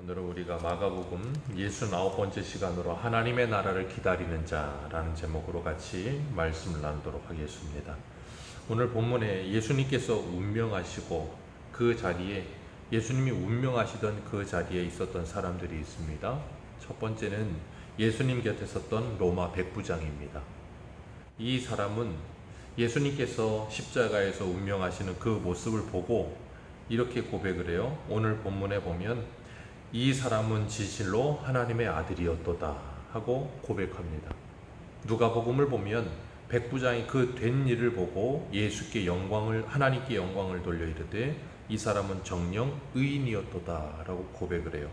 오늘은 우리가 마가복음 69번째 시간으로 하나님의 나라를 기다리는 자라는 제목으로 같이 말씀을 나누도록 하겠습니다. 오늘 본문에 예수님께서 운명하시고 그 자리에 예수님이 운명하시던 그 자리에 있었던 사람들이 있습니다. 첫 번째는 예수님 곁에 섰던 로마 백부장입니다. 이 사람은 예수님께서 십자가에서 운명하시는 그 모습을 보고 이렇게 고백을 해요. 오늘 본문에 보면 이 사람은 진실로 하나님의 아들이었도다 하고 고백합니다. 누가복음을 보면 백부장이 그 된 일을 보고 예수께 하나님께 영광을 돌려 이르되 이 사람은 정녕 의인이었도다 라고 고백을 해요.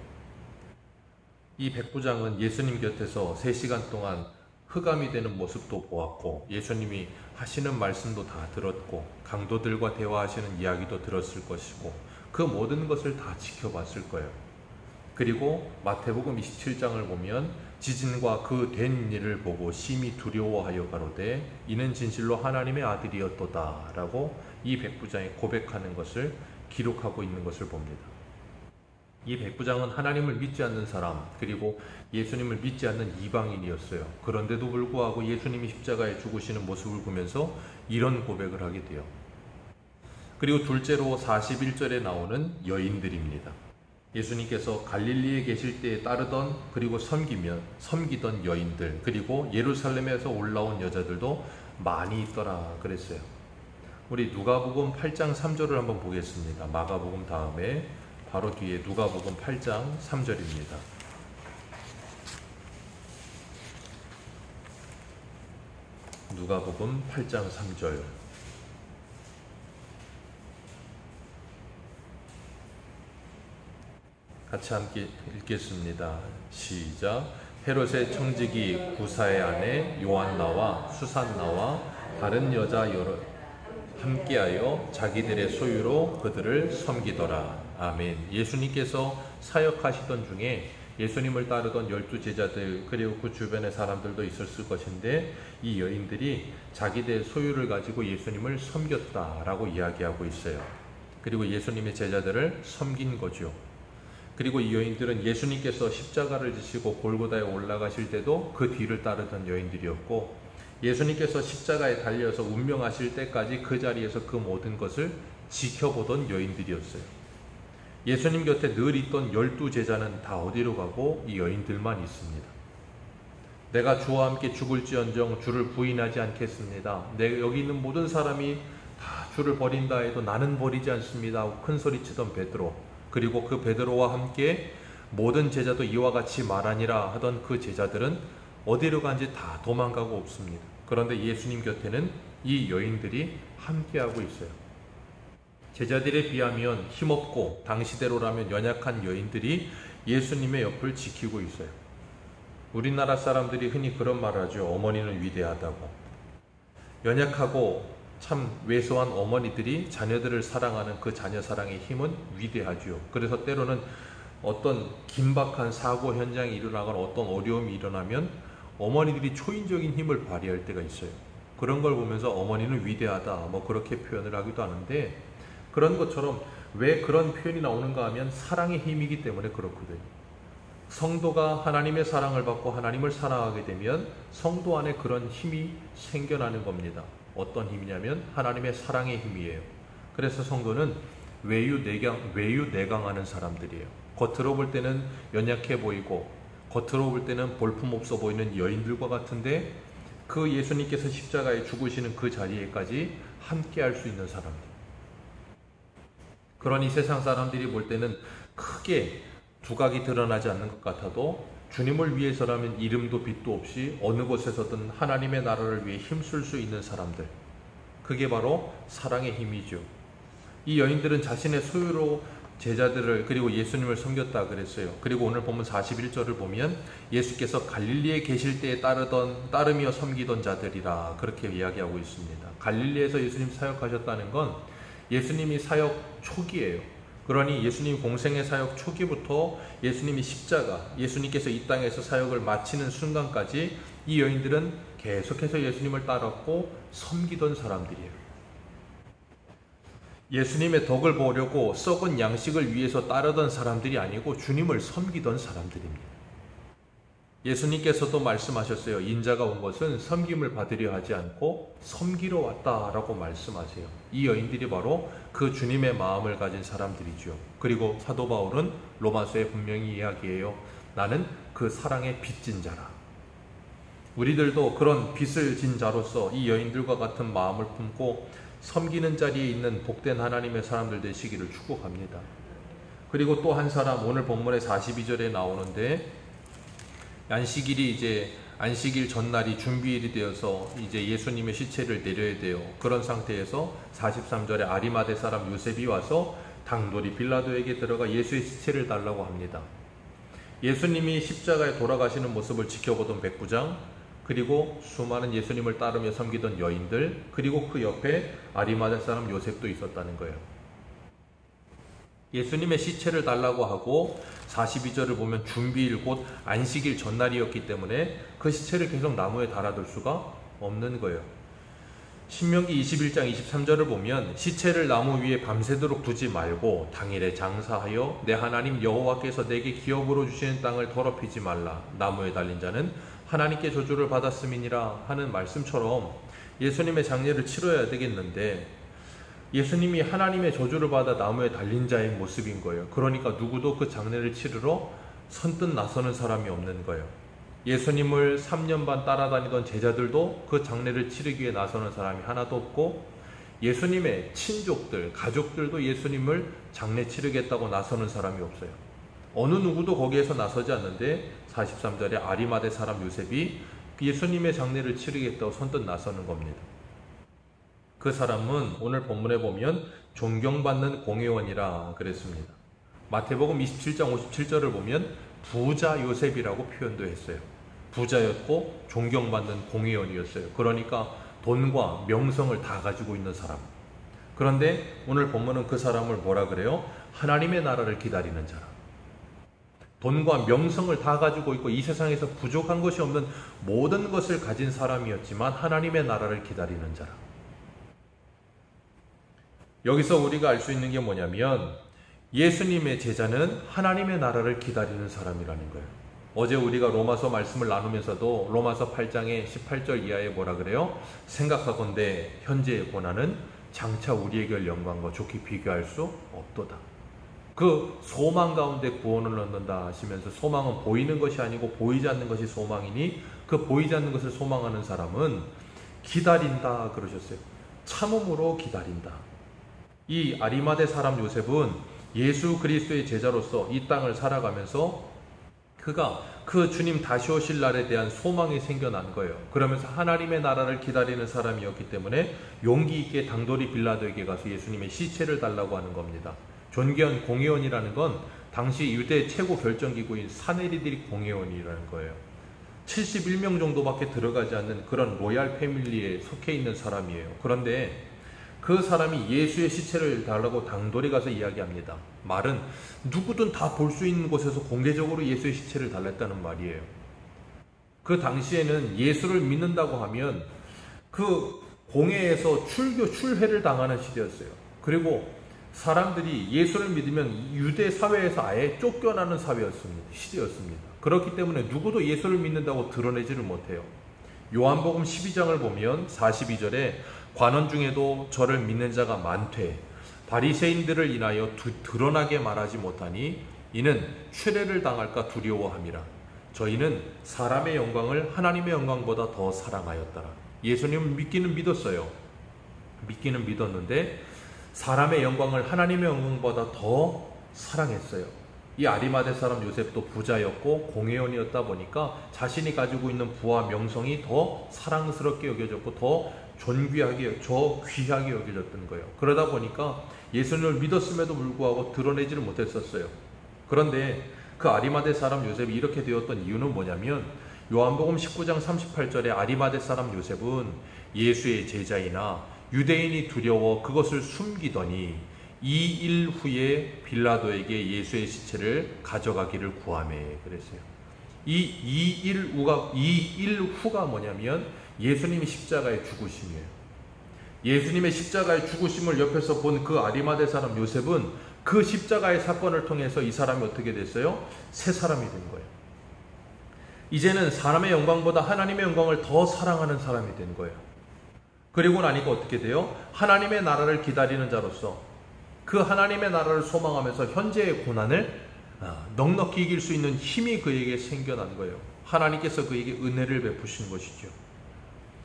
이 백부장은 예수님 곁에서 3시간 동안 흑암이 되는 모습도 보았고 예수님이 하시는 말씀도 다 들었고 강도들과 대화하시는 이야기도 들었을 것이고 그 모든 것을 다 지켜봤을 거예요. 그리고 마태복음 27장을 보면 지진과 그 된 일을 보고 심히 두려워하여 가로되 이는 진실로 하나님의 아들이었도다 라고 이 백부장이 고백하는 것을 기록하고 있는 것을 봅니다. 이 백부장은 하나님을 믿지 않는 사람 그리고 예수님을 믿지 않는 이방인이었어요. 그런데도 불구하고 예수님이 십자가에 죽으시는 모습을 보면서 이런 고백을 하게 돼요. 그리고 둘째로 41절에 나오는 여인들입니다. 예수님께서 갈릴리에 계실 때에 따르던 그리고 섬기던 여인들 그리고 예루살렘에서 올라온 여자들도 많이 있더라 그랬어요. 우리 누가복음 8장 3절을 한번 보겠습니다. 마가복음 다음에 바로 뒤에 누가복음 8장 3절입니다. 누가복음 8장 3절 같이 함께 읽겠습니다. 시작. 헤롯의 청지기 구사의 아내 요한나와 수산나와 다른 여자 여러 함께하여 자기들의 소유로 그들을 섬기더라. 아멘. 예수님께서 사역하시던 중에 예수님을 따르던 12제자들 그리고 그 주변의 사람들도 있었을 것인데 이 여인들이 자기들의 소유를 가지고 예수님을 섬겼다라고 이야기하고 있어요. 그리고 예수님의 제자들을 섬긴 거죠. 그리고 이 여인들은 예수님께서 십자가를 지시고 골고다에 올라가실 때도 그 뒤를 따르던 여인들이었고 예수님께서 십자가에 달려서 운명하실 때까지 그 자리에서 그 모든 것을 지켜보던 여인들이었어요. 예수님 곁에 늘 있던 12제자는 다 어디로 가고 이 여인들만 있습니다. 내가 주와 함께 죽을지언정 주를 부인하지 않겠습니다. 여기 있는 모든 사람이 다 주를 버린다 해도 나는 버리지 않습니다 하고 큰 소리치던 베드로 그리고 그 베드로와 함께 모든 제자도 이와 같이 말하니라 하던 그 제자들은 어디로 간지 다 도망가고 없습니다. 그런데 예수님 곁에는 이 여인들이 함께하고 있어요. 제자들에 비하면 힘없고 당시대로라면 연약한 여인들이 예수님의 옆을 지키고 있어요. 우리나라 사람들이 흔히 그런 말을 하죠. 어머니는 위대하다고. 연약하고 참 왜소한 어머니들이 자녀들을 사랑하는 그 자녀 사랑의 힘은 위대하죠. 그래서 때로는 어떤 긴박한 사고 현장이 일어나거나 어떤 어려움이 일어나면 어머니들이 초인적인 힘을 발휘할 때가 있어요. 그런 걸 보면서 어머니는 위대하다 뭐 그렇게 표현을 하기도 하는데 그런 것처럼 왜 그런 표현이 나오는가 하면 사랑의 힘이기 때문에 그렇거든요. 성도가 하나님의 사랑을 받고 하나님을 사랑하게 되면 성도 안에 그런 힘이 생겨나는 겁니다. 어떤 힘이냐면 하나님의 사랑의 힘이에요. 그래서 성도는 외유내강하는 사람들이에요. 겉으로 볼 때는 연약해 보이고 겉으로 볼 때는 볼품없어 보이는 여인들과 같은데 그 예수님께서 십자가에 죽으시는 그 자리에까지 함께 할 수 있는 사람들. 그러니 세상 사람들이 볼 때는 크게 두각이 드러나지 않는 것 같아도 주님을 위해서라면 이름도 빛도 없이 어느 곳에서든 하나님의 나라를 위해 힘쓸 수 있는 사람들. 그게 바로 사랑의 힘이죠. 이 여인들은 자신의 소유로 제자들을 그리고 예수님을 섬겼다 그랬어요. 그리고 오늘 보면 41절을 보면 예수께서 갈릴리에 계실 때에 따르며 섬기던 자들이라 그렇게 이야기하고 있습니다. 갈릴리에서 예수님 사역하셨다는 건 예수님이 사역 초기예요. 그러니 예수님 공생의 사역 초기부터 예수님이 예수님께서 이 땅에서 사역을 마치는 순간까지 이 여인들은 계속해서 예수님을 따랐고 섬기던 사람들이에요. 예수님의 덕을 보려고 썩은 양식을 위해서 따르던 사람들이 아니고 주님을 섬기던 사람들입니다. 예수님께서도 말씀하셨어요. 인자가 온 것은 섬김을 받으려 하지 않고 섬기러 왔다라고 말씀하세요. 이 여인들이 바로 그 주님의 마음을 가진 사람들이죠. 그리고 사도 바울은 로마서에 분명히 이야기해요. 나는 그 사랑의 빚진 자라. 우리들도 그런 빚을 진 자로서 이 여인들과 같은 마음을 품고 섬기는 자리에 있는 복된 하나님의 사람들 되시기를 축복합니다. 그리고 또 한 사람, 오늘 본문의 42절에 나오는데, 안식일이 이제 안식일 전날이 준비일이 되어서 이제 예수님의 시체를 내려야 돼요. 그런 상태에서 43절에 아리마대 사람 요셉이 와서 당돌이 빌라도에게 들어가 예수의 시체를 달라고 합니다. 예수님이 십자가에 돌아가시는 모습을 지켜보던 백부장, 그리고 수많은 예수님을 따르며 섬기던 여인들, 그리고 그 옆에 아리마대 사람 요셉도 있었다는 거예요. 예수님의 시체를 달라고 하고 42절을 보면 준비일 곧 안식일 전날이었기 때문에 그 시체를 계속 나무에 달아둘 수가 없는 거예요. 신명기 21장 23절을 보면 시체를 나무 위에 밤새도록 두지 말고 당일에 장사하여 내 하나님 여호와께서 내게 기업으로 주시는 땅을 더럽히지 말라. 나무에 달린 자는 하나님께 저주를 받았음이니라 하는 말씀처럼 예수님의 장례를 치러야 되겠는데, 예수님이 하나님의 저주를 받아 나무에 달린 자의 모습인 거예요. 그러니까 누구도 그 장례를 치르러 선뜻 나서는 사람이 없는 거예요. 예수님을 3년 반 따라다니던 제자들도 그 장례를 치르기 위해 나서는 사람이 하나도 없고, 예수님의 친족들, 가족들도 예수님을 장례 치르겠다고 나서는 사람이 없어요. 어느 누구도 거기에서 나서지 않는데 43절에 아리마대 사람 요셉이 예수님의 장례를 치르겠다고 선뜻 나서는 겁니다. 그 사람은 오늘 본문에 보면 존경받는 공회원이라 그랬습니다. 마태복음 27장 57절을 보면 부자 요셉이라고 표현도 했어요. 부자였고 존경받는 공회원이었어요. 그러니까 돈과 명성을 다 가지고 있는 사람. 그런데 오늘 본문은 그 사람을 뭐라 그래요? 하나님의 나라를 기다리는 자라. 돈과 명성을 다 가지고 있고 이 세상에서 부족한 것이 없는 모든 것을 가진 사람이었지만 하나님의 나라를 기다리는 자라. 여기서 우리가 알 수 있는 게 뭐냐면 예수님의 제자는 하나님의 나라를 기다리는 사람이라는 거예요. 어제 우리가 로마서 말씀을 나누면서도 로마서 8장의 18절 이하에 뭐라 그래요? 생각하건대 현재의 고난은 장차 우리에게 올 영광과 좋게 비교할 수 없도다. 그 소망 가운데 구원을 얻는다 하시면서 소망은 보이는 것이 아니고 보이지 않는 것이 소망이니 그 보이지 않는 것을 소망하는 사람은 기다린다 그러셨어요. 참음으로 기다린다. 이 아리마대 사람 요셉은 예수 그리스도의 제자로서 이 땅을 살아가면서 그가 그 주님 다시 오실 날에 대한 소망이 생겨난 거예요. 그러면서 하나님의 나라를 기다리는 사람이었기 때문에 용기 있게 당돌이 빌라도에게 가서 예수님의 시체를 달라고 하는 겁니다. 존귀한 공회원이라는 건 당시 유대 최고 결정기구인 사내리들이 공회원이라는 거예요. 71명 정도밖에 들어가지 않는 그런 로얄 패밀리에 속해 있는 사람이에요. 그런데 그 사람이 예수의 시체를 달라고 당돌이 가서 이야기합니다. 말은 누구든 다 볼 수 있는 곳에서 공개적으로 예수의 시체를 달랬다는 말이에요. 그 당시에는 예수를 믿는다고 하면 그 공회에서 출회를 당하는 시대였어요. 그리고 사람들이 예수를 믿으면 유대 사회에서 아예 쫓겨나는 시대였습니다. 그렇기 때문에 누구도 예수를 믿는다고 드러내지를 못해요. 요한복음 12장을 보면 42절에 관원 중에도 저를 믿는 자가 많되 바리새인들을 인하여 드러나게 말하지 못하니 이는 추례를 당할까 두려워함이라. 저희는 사람의 영광을 하나님의 영광보다 더 사랑하였더라. 예수님은 믿기는 믿었어요. 믿기는 믿었는데 사람의 영광을 하나님의 영광보다 더 사랑했어요. 이 아리마대 사람 요셉도 부자였고 공회원이었다 보니까 자신이 가지고 있는 부와 명성이 더 사랑스럽게 여겨졌고 더 존귀하게, 귀하게 여겨졌던 거예요. 그러다 보니까 예수님을 믿었음에도 불구하고 드러내지를 못했었어요. 그런데 그 아리마대 사람 요셉이 이렇게 되었던 이유는 뭐냐면 요한복음 19장 38절에 아리마대 사람 요셉은 예수의 제자이나 유대인이 두려워 그것을 숨기더니 2일 후에 빌라도에게 예수의 시체를 가져가기를 구하매 그랬어요. 이 2일 후가 뭐냐면 예수님이 십자가에 죽으심이에요. 예수님의 십자가의 죽으심을 옆에서 본 그 아리마대 사람 요셉은 그 십자가의 사건을 통해서 이 사람이 어떻게 됐어요? 새 사람이 된 거예요. 이제는 사람의 영광보다 하나님의 영광을 더 사랑하는 사람이 된 거예요. 그리고 나니까 어떻게 돼요? 하나님의 나라를 기다리는 자로서 그 하나님의 나라를 소망하면서 현재의 고난을 넉넉히 이길 수 있는 힘이 그에게 생겨난 거예요. 하나님께서 그에게 은혜를 베푸신 것이죠.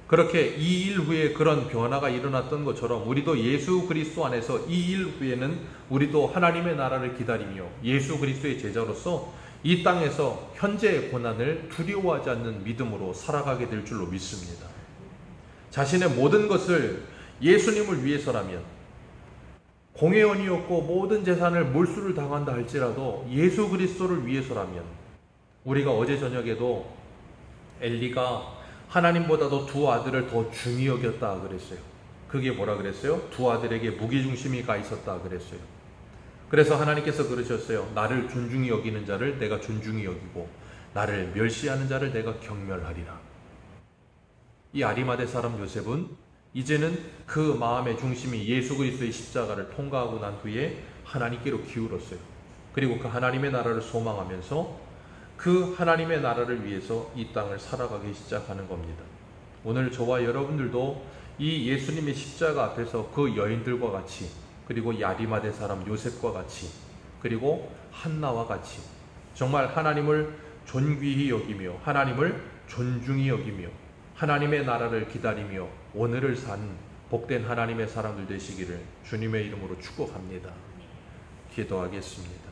그렇게 이 일 후에 그런 변화가 일어났던 것처럼 우리도 예수 그리스도 안에서 이 일 후에는 우리도 하나님의 나라를 기다리며 예수 그리스도의 제자로서 이 땅에서 현재의 고난을 두려워하지 않는 믿음으로 살아가게 될 줄로 믿습니다. 자신의 모든 것을 예수님을 위해서라면, 공회원이었고 모든 재산을 몰수를 당한다 할지라도 예수 그리스도를 위해서라면, 우리가 어제 저녁에도 엘리가 하나님보다도 두 아들을 더 중히 여겼다 그랬어요. 그게 뭐라 그랬어요? 두 아들에게 무게중심이 가 있었다 그랬어요. 그래서 하나님께서 그러셨어요. 나를 존중히 여기는 자를 내가 존중히 여기고 나를 멸시하는 자를 내가 경멸하리라. 이 아리마대 사람 요셉은 이제는 그 마음의 중심이 예수 그리스도의 십자가를 통과하고 난 후에 하나님께로 기울었어요. 그리고 그 하나님의 나라를 소망하면서 그 하나님의 나라를 위해서 이 땅을 살아가기 시작하는 겁니다. 오늘 저와 여러분들도 이 예수님의 십자가 앞에서 그 여인들과 같이, 그리고 이 아리마대 사람 요셉과 같이, 그리고 한나와 같이 정말 하나님을 존귀히 여기며 하나님을 존중히 여기며 하나님의 나라를 기다리며 오늘을 산 복된 하나님의 사람들 되시기를 주님의 이름으로 축복합니다. 기도하겠습니다.